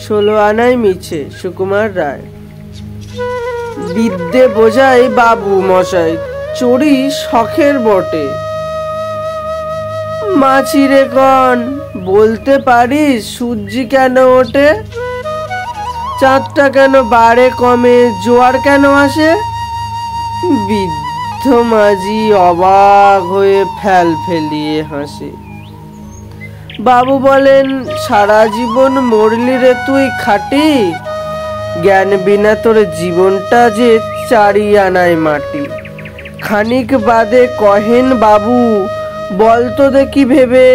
ষোলো আনায় মিছে। সুকুমার রায়। বিদ্যে বোঝাই বাবু মশাই, চড়ি শখের বটে। মাছিরে কন, বলতে পারিস সূর্যি কেন ওঠে? চাঁদটা কেন বাড়ে কমে, জোয়ার কেন আসে? বৃদ্ধ মাঝি অবাক হয়ে ফেল ফেলিয়ে হাসে। বাবু বলেন, সারা জীবন মরলি রে তুই খাটি, জ্ঞান বিনা তোর জীবনটা যে চারি আনায় মাটি। খানিক বাদে কহেন বাবু, বলতো দেখি ভেবে,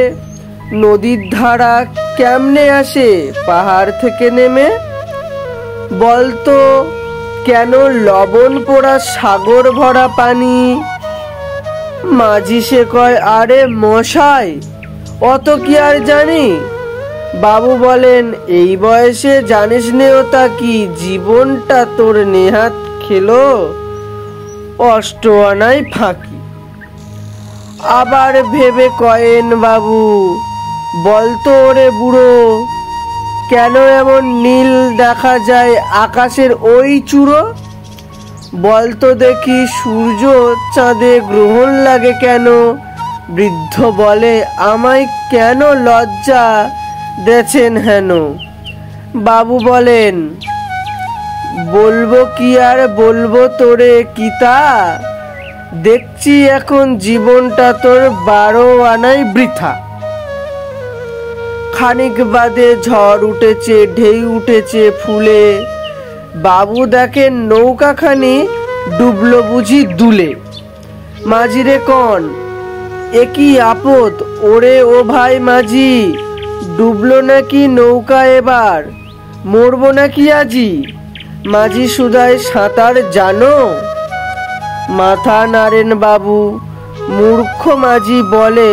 নদীর ধারা কেমনে আসে পাহাড় থেকে নেমে? বলতো কেন লবণ পোড়া সাগর ভরা পানি? মাঝি সে কয়, আরে মশাই অত কি আর জানি? বাবু বলেন, এই বয়সে জানিস নে ওটা কি, জীবনটা তোর নেহাত খেলো অষ্ট আনায় ফাঁকি। আবার ভেবে কয়েন বাবু, বলতো ওরে বুড়ো, কেন এমন নীল দেখা যায় আকাশের ওই চূড়ো? বলতো দেখি সূর্য চাঁদে গ্রহণ লাগে কেন? বৃদ্ধ বলে, আমায় কেন লজ্জা দেছেন হেন? বাবু বলেন, বলবো কি আর বলবো তোরে কিতা, দেখছি এখন জীবনটা তোর 12 আনায় বৃথা। খানিক বাদে ঝড় উঠেছে, ঢেউ উঠেছে ফুলে। বাবু দেখেন নৌকাখানি ডুবলো বুঝি দুলে। মাঝিরে কন, একই আপদ ওরে ও ভাই মাঝি, ডুবলো নাকি নৌকা এবার, মরবো নাকি আজি? মাঝি সুধায়, সাঁতার জানো? মাথা নাড়েন বাবু। মূর্খ মাঝি বলে,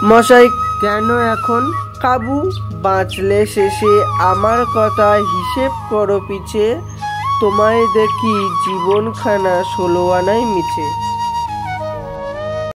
মশাই কেন এখন কাবু? বাঁচলে শেষে আমার কথা হিসেব করো পিছে, তোমায় দেখি জীবনখানা 16 আনায় মিছে।